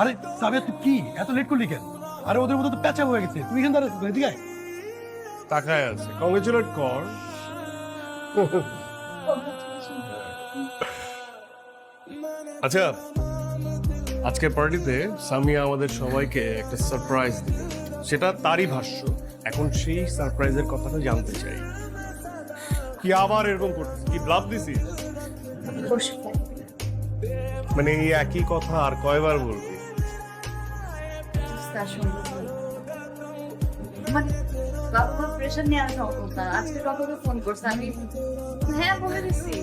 আরে সাবিয়া তুই কি এত লেট করলি কেন? আরে ওদের মধ্যে তো প্যাচা হয়ে গেছে, তুই এখানে দাঁড়াচ্ছিস এদিকে আয়। তাকায় আছে, কংগ্রেচুলেট কর। আচ্ছা, আজকের পার্টিতে সামিয়া আমাদের সবাইকে একটা সারপ্রাইজ দিবে, সেটা তারই ভাষ্য। এখন সেই সারপ্রাইজের কথাটা জানতে চাই। কি আবার এরকম করছিস? কি ব্লাফ দিছিস? মানে এই একই কথা আর কয়বার বলবি? বাবা প্রেশার নিয়ে আসা হতো না, আজকে বাবাকে ফোন করছে, আমি হ্যাঁ বলে দিছি।